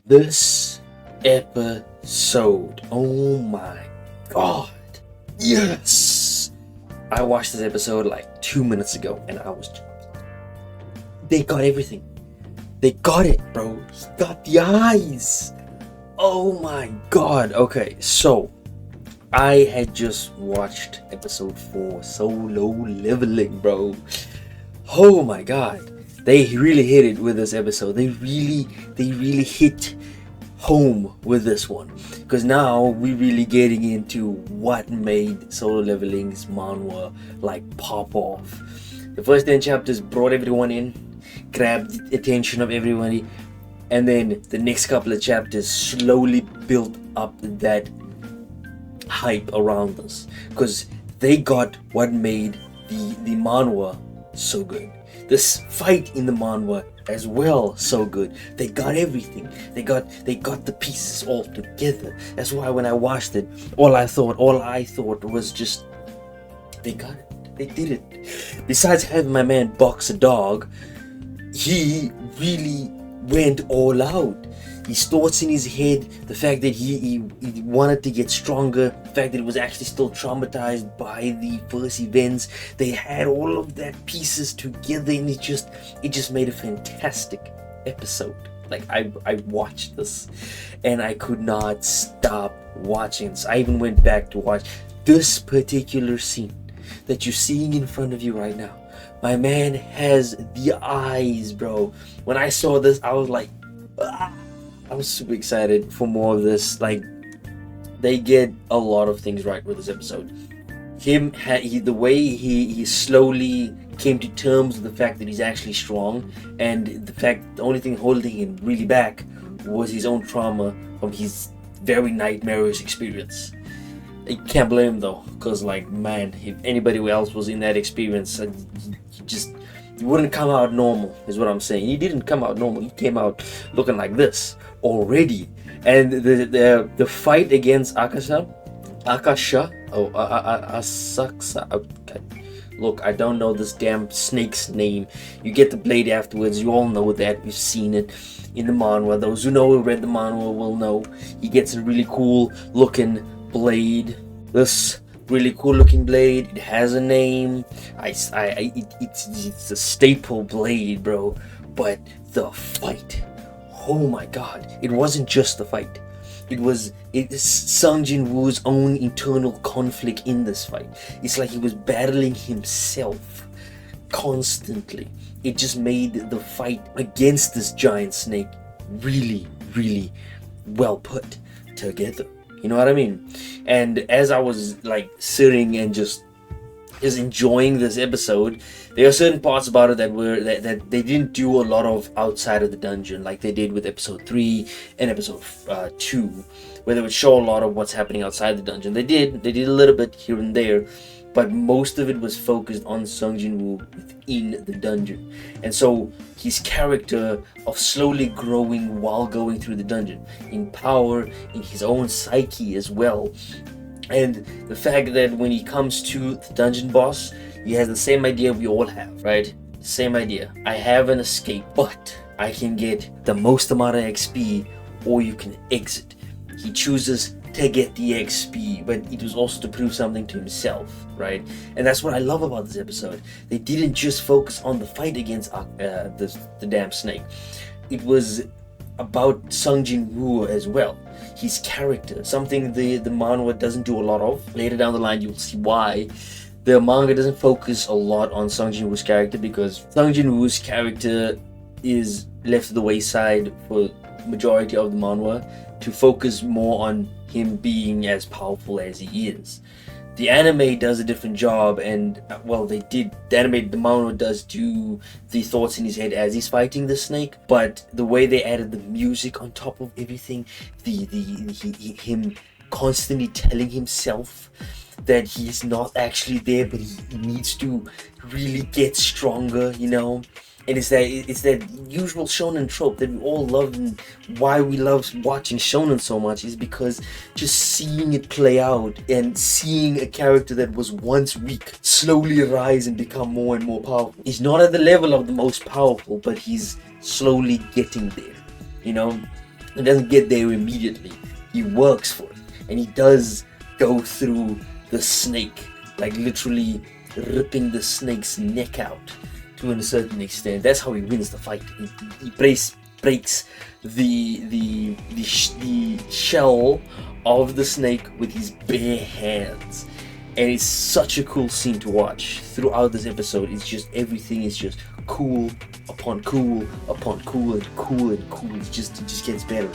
This episode, oh my god, yes! I watched this episode like 2 minutes ago and they got everything. They got it, bro. He got the eyes. Oh my god. Okay, so I had just watched episode 4, Solo Leveling, bro. Oh my god. They really hit it with this episode. They really hit home with this one, because now we're really getting into what made Solo Leveling's manhwa like pop off. The first 10 chapters brought everyone in, grabbed the attention of everybody, and then the next couple of chapters slowly built up that hype around us, because they got what made the manhwa so good. This fight in the manhwa as well, so good. They got everything. They got the pieces all together. That's why when I watched it, all I thought was just, they got it. They did it. Besides having my man box a dog, he really went all out. His thoughts in his head, the fact that he wanted to get stronger, the fact that he was actually still traumatized by the first events, they had all of that pieces together, and it just made a fantastic episode. Like, I watched this and I could not stop watching this. I even went back to watch this particular scene that you're seeing in front of you right now. My man has the eyes, bro. When I saw this, I was like, ah! I was super excited for more of this. Like, they get a lot of things right with this episode. The way he slowly came to terms with the fact that he's actually strong, and the fact the only thing holding him really back was his own trauma from his very nightmarish experience. I can't blame him though, because like, man, if anybody else was in that experience, he wouldn't come out normal, is what I'm saying. He didn't come out normal. He came out looking like this already. And the fight against Akasha. Okay. Look, I don't know this damn snake's name. You get the blade afterwards. You all know that. We've seen it in the manhwa. Those who know who read the manhwa will know. He gets a really cool looking blade. This really cool looking blade. It has a name. It's a staple blade, bro. But the fight, oh my god, it wasn't just the fight. It's Sung Jin Woo's own internal conflict in this fight. It's like he was battling himself constantly. It just made the fight against this giant snake really well put together. You know what I mean? And as I was like sitting and just enjoying this episode, there are certain parts about it that they didn't do a lot of outside of the dungeon, like they did with episode 3 and episode 2, where they would show a lot of what's happening outside the dungeon. They did a little bit here and there, but most of it was focused on Sung Jin Woo within the dungeon. And so his character of slowly growing while going through the dungeon, in power, in his own psyche as well. And the fact that when he comes to the dungeon boss, he has the same idea we all have, right? Same idea. I have an escape, but I can get the most amount of XP, or you can exit. He chooses to get the XP, but it was also to prove something to himself, right? And that's what I love about this episode. They didn't just focus on the fight against the damn snake. It was about Sung Jin Woo as well. His character, something the manhwa doesn't do a lot of. Later down the line, you'll see why. The manga doesn't focus a lot on Sung Jin Woo's character, because Sung Jin Woo's character is left to the wayside for majority of the manhwa, to focus more on him being as powerful as he is. The anime does a different job, and well, the manhwa does do the thoughts in his head as he's fighting the snake, but the way they added the music on top of everything, him constantly telling himself that he's not actually there, but he needs to really get stronger, you know. And it's that usual shonen trope that we all love, and why we love watching shonen so much is because just seeing it play out and seeing a character that was once weak slowly rise and become more and more powerful. He's not at the level of the most powerful, but he's slowly getting there, you know. It doesn't get there immediately. He works for it, and he does go through the snake, like literally ripping the snake's neck out to a certain extent. That's how he wins the fight. He breaks the shell of the snake with his bare hands, and it's such a cool scene to watch throughout this episode. It's just everything is just cool upon cool upon cool and cool and cool. It just gets better.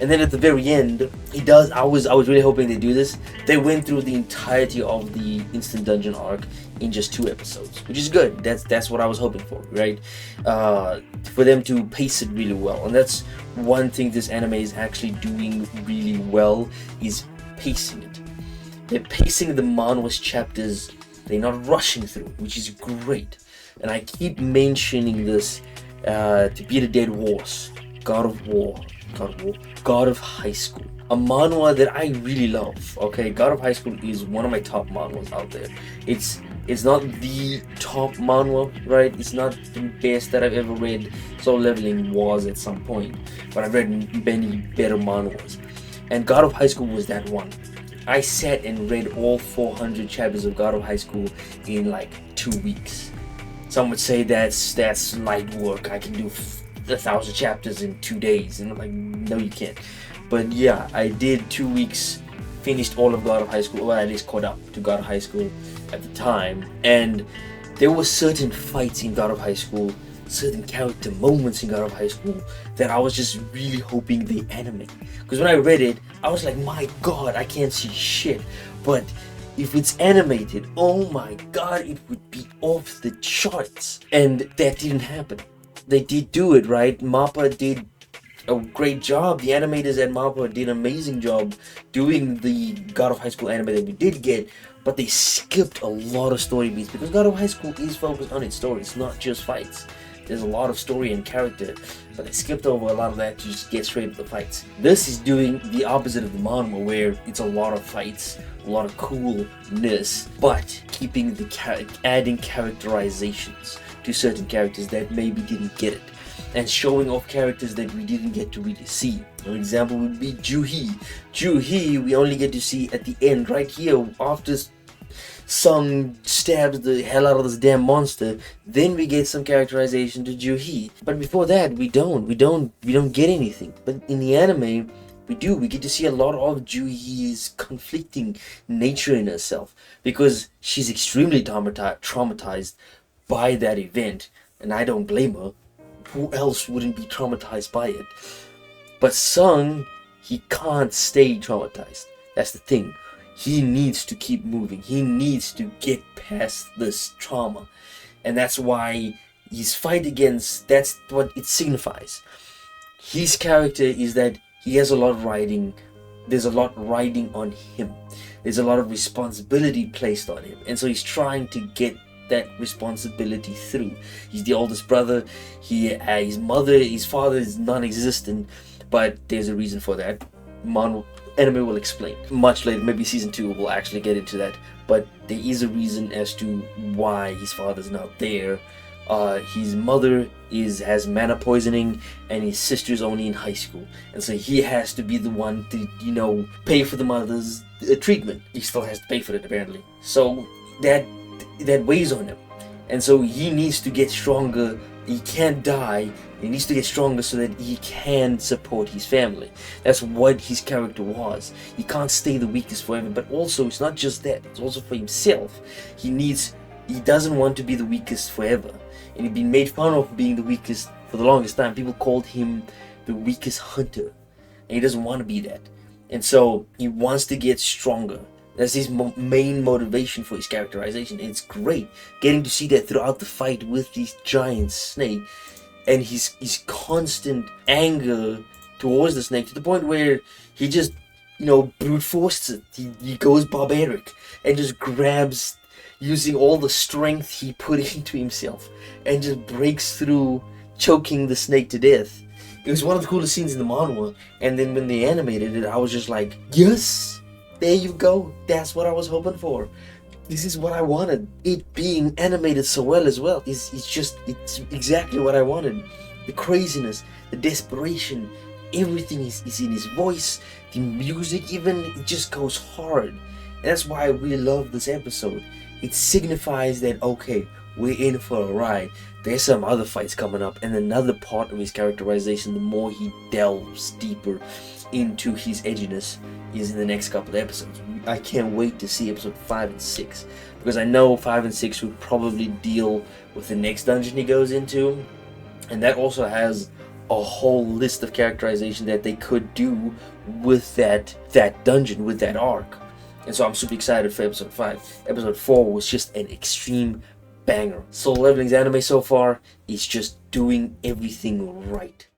And then at the very end, he does. I was really hoping they do this. They went through the entirety of the Instant Dungeon arc in just 2 episodes, which is good. That's what I was hoping for, right? For them to pace it really well, and that's one thing this anime is actually doing really well, is pacing it. They're pacing the manhwa's chapters. They're not rushing through it, which is great. And I keep mentioning this to beat a dead horse. God of High School, a manhwa that I really love. Okay, God of High School is one of my top manhwas out there. It's not the top manhwa, right? It's not the best that I've ever read. Soul Leveling was at some point, but I've read many better manhwas, and God of High School was that one. I sat and read all 400 chapters of God of High School in like 2 weeks. Some would say that's light work. I can do 1,000 chapters in 2 days, and I'm like, no, you can't. But yeah, I did 2 weeks, finished all of God of High School, well, at least caught up to God of High School at the time. And there were certain fights in God of High School, certain character moments in God of High School that I was just really hoping they animate. Because when I read it, I was like, my god, I can't see shit. But if it's animated, oh my god, it would be off the charts. And that didn't happen. They did do it, right? MAPPA did a great job. The animators at MAPPA did an amazing job doing the God of High School anime that we did get, but they skipped a lot of story beats because God of High School is focused on its story. It's not just fights. There's a lot of story and character, but they skipped over a lot of that to just get straight to the fights. This is doing the opposite of the manhwa, where it's a lot of fights, a lot of coolness, but keeping adding characterizations to certain characters that maybe didn't get it, and showing off characters that we didn't get to really see. An example would be Juhi. Juhi we only get to see at the end, right here, after Sung stabs the hell out of this damn monster. Then we get some characterization to Juhi. But before that, we don't get anything. But in the anime, we do. We get to see a lot of Juhi's conflicting nature in herself, because she's extremely traumatized by that event, and I don't blame her. Who else wouldn't be traumatized by it? But Sung, he can't stay traumatized. That's the thing. He needs to keep moving. He needs to get past this trauma. And that's why his fight against, that's what it signifies. His character is that he has a lot riding. There's a lot riding on him. There's a lot of responsibility placed on him. And so he's trying to get that responsibility through. He's the oldest brother. His father is non-existent, but there's a reason for that. Anime will explain much later. Maybe season 2 will actually get into that, but there is a reason as to why his father's not there. His mother has mana poisoning, and his sister's only in high school, and so he has to be the one to pay for the mother's treatment. He still has to pay for it apparently, so that weighs on him, and so he needs to get stronger. He can't die. He needs to get stronger so that he can support his family. That's what his character was. He can't stay the weakest forever, but also it's not just that, it's also for himself. He doesn't want to be the weakest forever. And he'd been made fun of being the weakest for the longest time. People called him the weakest hunter, and he doesn't want to be that. And so he wants to get stronger. That's his main motivation for his characterization. And it's great getting to see that throughout the fight with this giant snake, and his constant anger towards the snake, to the point where he just brute forces it. He goes barbaric and just grabs, using all the strength he put into himself, and just breaks through, choking the snake to death. It was one of the coolest scenes in the manhwa, and then when they animated it, I was just like, yes, there you go. That's what I was hoping for. This is what I wanted. It being animated so well as well. It's exactly what I wanted. The craziness, the desperation, Everything is in his voice, the music even, it just goes hard. And that's why I really love this episode. It signifies that, okay, we're in for a ride. There's some other fights coming up, and another part of his characterization, the more he delves deeper into his edginess, is in the next couple of episodes. I can't wait to see episode 5 and 6, because I know 5 and 6 would probably deal with the next dungeon he goes into, and that also has a whole list of characterization that they could do with that dungeon, with that arc. And so I'm super excited for episode 5. Episode 4 was just an extreme banger. Solo Leveling's anime so far is just doing everything right.